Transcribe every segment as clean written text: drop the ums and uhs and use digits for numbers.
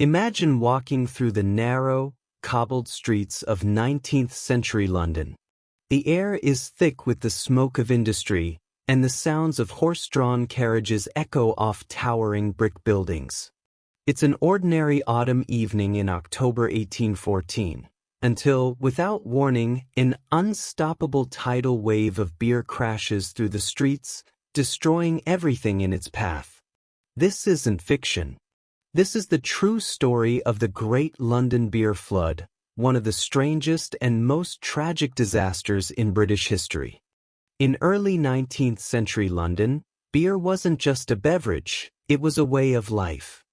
Imagine walking through the narrow, cobbled streets of 19th-century London. The air is thick with the smoke of industry, and the sounds of horse-drawn carriages echo off towering brick buildings. It's an ordinary autumn evening in October 1814, until, without warning, an unstoppable tidal wave of beer crashes through the streets, destroying everything in its path. This isn't fiction. This is the true story of the Great London Beer Flood, one of the strangest and most tragic disasters in British history. In early 19th century London, beer wasn't just a beverage, it was a way of life.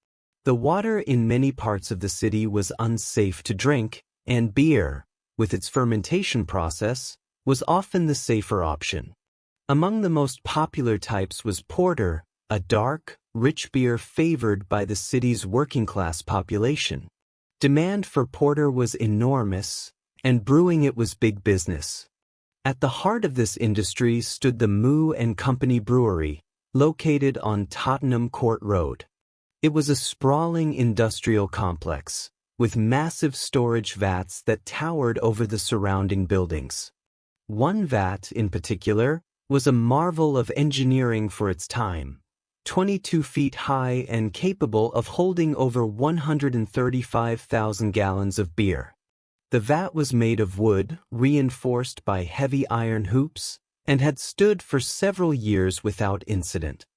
The water in many parts of the city was unsafe to drink, and beer, with its fermentation process, was often the safer option. Among the most popular types was porter, a dark, rich beer favored by the city's working-class population. Demand for porter was enormous, and brewing it was big business. At the heart of this industry stood the Meux Company Brewery, located on Tottenham Court Road. It was a sprawling industrial complex, with massive storage vats that towered over the surrounding buildings. One vat, in particular, was a marvel of engineering for its time, 22 feet high and capable of holding over 135,000 gallons of beer. The vat was made of wood, reinforced by heavy iron hoops, and had stood for several years without incident.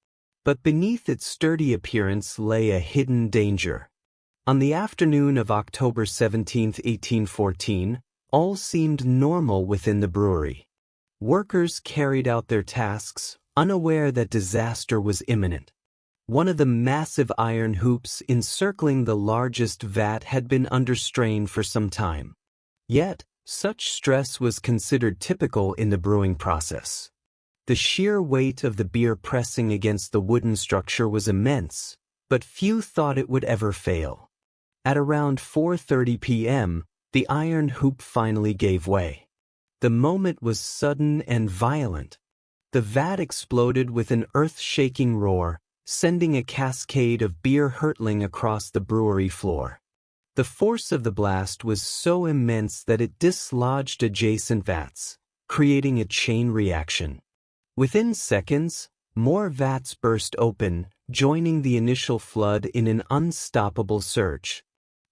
But beneath its sturdy appearance lay a hidden danger. On the afternoon of October 17, 1814, all seemed normal within the brewery. Workers carried out their tasks, unaware that disaster was imminent. One of the massive iron hoops encircling the largest vat had been under strain for some time. Yet, such stress was considered typical in the brewing process. The sheer weight of the beer pressing against the wooden structure was immense, but few thought it would ever fail. At around 4:30 p.m., the iron hoop finally gave way. The moment was sudden and violent. The vat exploded with an earth-shaking roar, sending a cascade of beer hurtling across the brewery floor. The force of the blast was so immense that it dislodged adjacent vats, creating a chain reaction. Within seconds, more vats burst open, joining the initial flood in an unstoppable surge.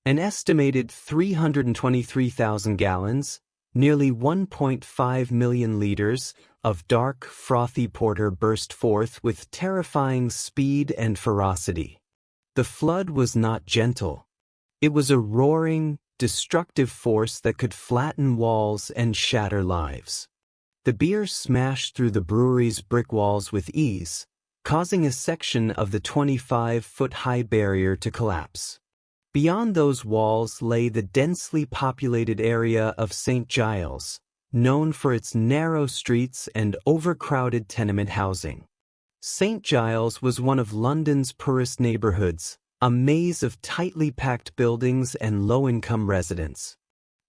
An estimated 323,000 gallons, nearly 1.5 million liters, of dark, frothy porter burst forth with terrifying speed and ferocity. The flood was not gentle. It was a roaring, destructive force that could flatten walls and shatter lives. The beer smashed through the brewery's brick walls with ease, causing a section of the 25-foot-high barrier to collapse. Beyond those walls lay the densely populated area of St. Giles, known for its narrow streets and overcrowded tenement housing. St. Giles was one of London's poorest neighborhoods, a maze of tightly packed buildings and low-income residents.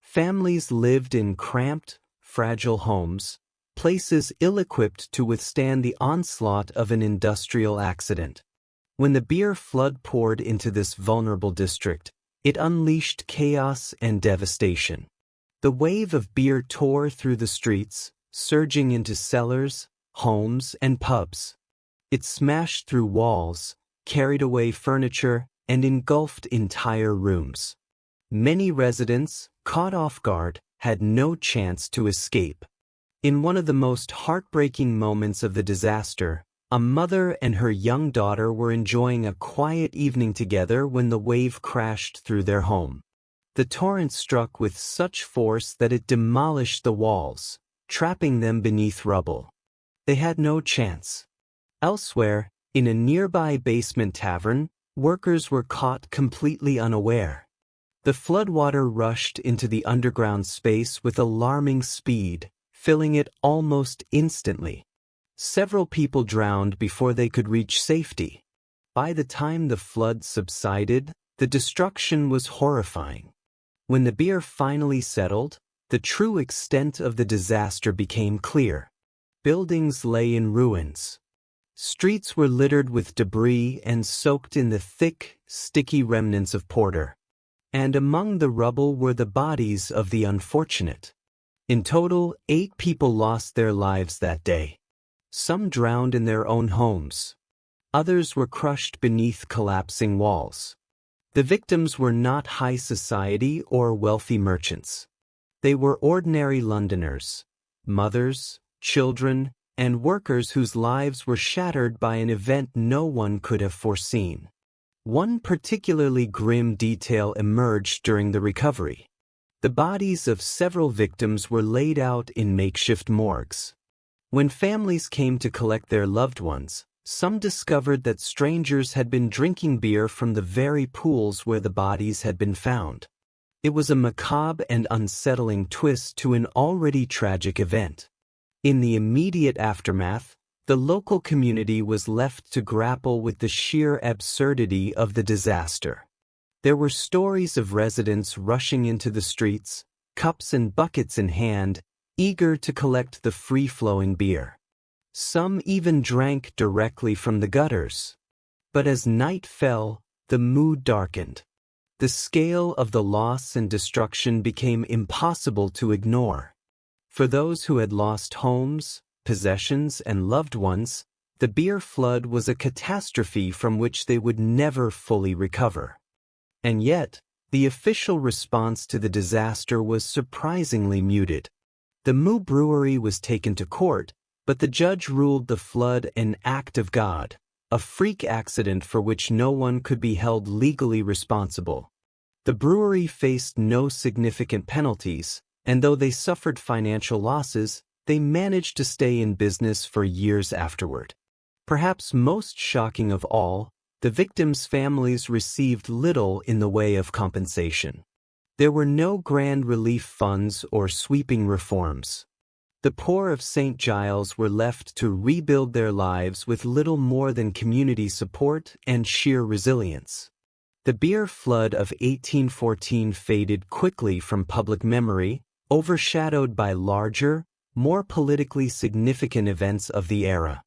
Families lived in cramped, fragile homes, places ill-equipped to withstand the onslaught of an industrial accident. When the beer flood poured into this vulnerable district, it unleashed chaos and devastation. The wave of beer tore through the streets, surging into cellars, homes, and pubs. It smashed through walls, carried away furniture, and engulfed entire rooms. Many residents, caught off guard, had no chance to escape. In one of the most heartbreaking moments of the disaster, a mother and her young daughter were enjoying a quiet evening together when the wave crashed through their home. The torrent struck with such force that it demolished the walls, trapping them beneath rubble. They had no chance. Elsewhere, in a nearby basement tavern, workers were caught completely unaware. The floodwater rushed into the underground space with alarming speed, filling it almost instantly. Several people drowned before they could reach safety. By the time the flood subsided, the destruction was horrifying. When the beer finally settled, the true extent of the disaster became clear. Buildings lay in ruins. Streets were littered with debris and soaked in the thick, sticky remnants of porter. And among the rubble were the bodies of the unfortunate. In total, 8 people lost their lives that day. Some drowned in their own homes. Others were crushed beneath collapsing walls. The victims were not high society or wealthy merchants. They were ordinary Londoners, mothers, children, and workers whose lives were shattered by an event no one could have foreseen. One particularly grim detail emerged during the recovery. The bodies of several victims were laid out in makeshift morgues. When families came to collect their loved ones, some discovered that strangers had been drinking beer from the very pools where the bodies had been found. It was a macabre and unsettling twist to an already tragic event. In the immediate aftermath, the local community was left to grapple with the sheer absurdity of the disaster. There were stories of residents rushing into the streets, cups and buckets in hand, eager to collect the free-flowing beer. Some even drank directly from the gutters. But as night fell, the mood darkened. The scale of the loss and destruction became impossible to ignore. For those who had lost homes, possessions, and loved ones, the beer flood was a catastrophe from which they would never fully recover. And yet, the official response to the disaster was surprisingly muted. The Meux Brewery was taken to court, but the judge ruled the flood an act of God, a freak accident for which no one could be held legally responsible. The brewery faced no significant penalties, and though they suffered financial losses, they managed to stay in business for years afterward. Perhaps most shocking of all, the victims' families received little in the way of compensation. There were no grand relief funds or sweeping reforms. The poor of St. Giles were left to rebuild their lives with little more than community support and sheer resilience. The beer flood of 1814 faded quickly from public memory, overshadowed by larger, more politically significant events of the era.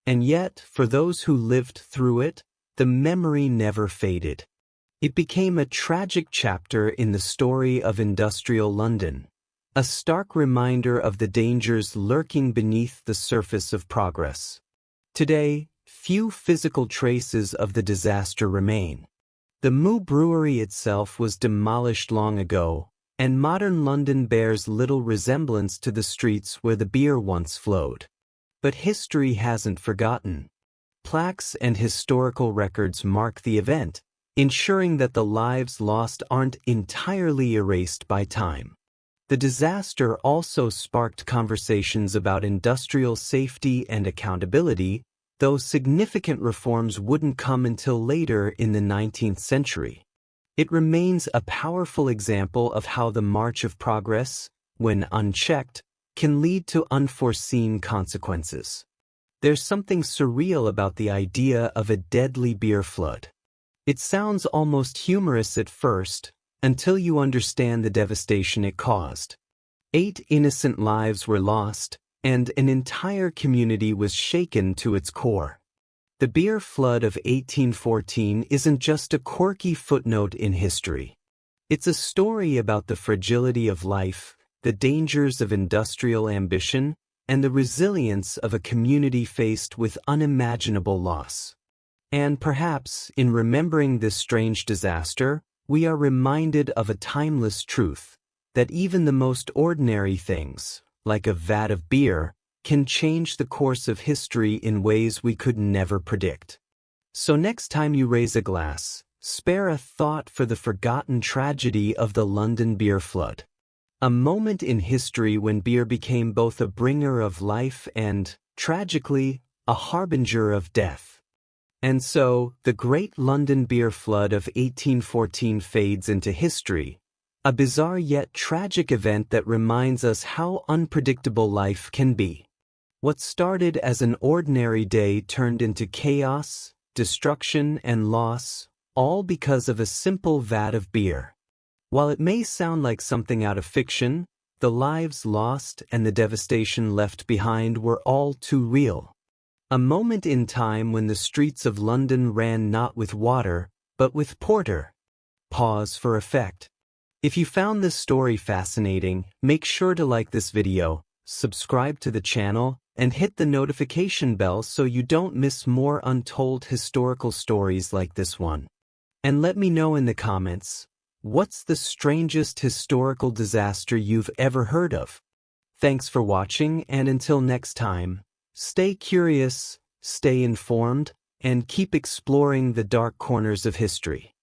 And yet, for those who lived through it, the memory never faded. It became a tragic chapter in the story of industrial London, a stark reminder of the dangers lurking beneath the surface of progress. Today, few physical traces of the disaster remain. The Meux Brewery itself was demolished long ago, and modern London bears little resemblance to the streets where the beer once flowed. But history hasn't forgotten. Plaques and historical records mark the event, ensuring that the lives lost aren't entirely erased by time. The disaster also sparked conversations about industrial safety and accountability, though significant reforms wouldn't come until later in the 19th century. It remains a powerful example of how the march of progress, when unchecked, can lead to unforeseen consequences. There's something surreal about the idea of a deadly beer flood. It sounds almost humorous at first, until you understand the devastation it caused. 8 innocent lives were lost, and an entire community was shaken to its core. The beer flood of 1814 isn't just a quirky footnote in history. It's a story about the fragility of life, the dangers of industrial ambition, and the resilience of a community faced with unimaginable loss. And perhaps, in remembering this strange disaster, we are reminded of a timeless truth, that even the most ordinary things, like a vat of beer, can change the course of history in ways we could never predict. So next time you raise a glass, spare a thought for the forgotten tragedy of the London beer flood. A moment in history when beer became both a bringer of life and, tragically, a harbinger of death. And so, the Great London Beer Flood of 1814 fades into history, a bizarre yet tragic event that reminds us how unpredictable life can be. What started as an ordinary day turned into chaos, destruction, and loss, all because of a simple vat of beer. While it may sound like something out of fiction, the lives lost and the devastation left behind were all too real. A moment in time when the streets of London ran not with water, but with porter. Pause for effect. If you found this story fascinating, make sure to like this video, subscribe to the channel, and hit the notification bell so you don't miss more untold historical stories like this one. And let me know in the comments, what's the strangest historical disaster you've ever heard of? Thanks for watching, and until next time, stay curious, stay informed, and keep exploring the dark corners of history.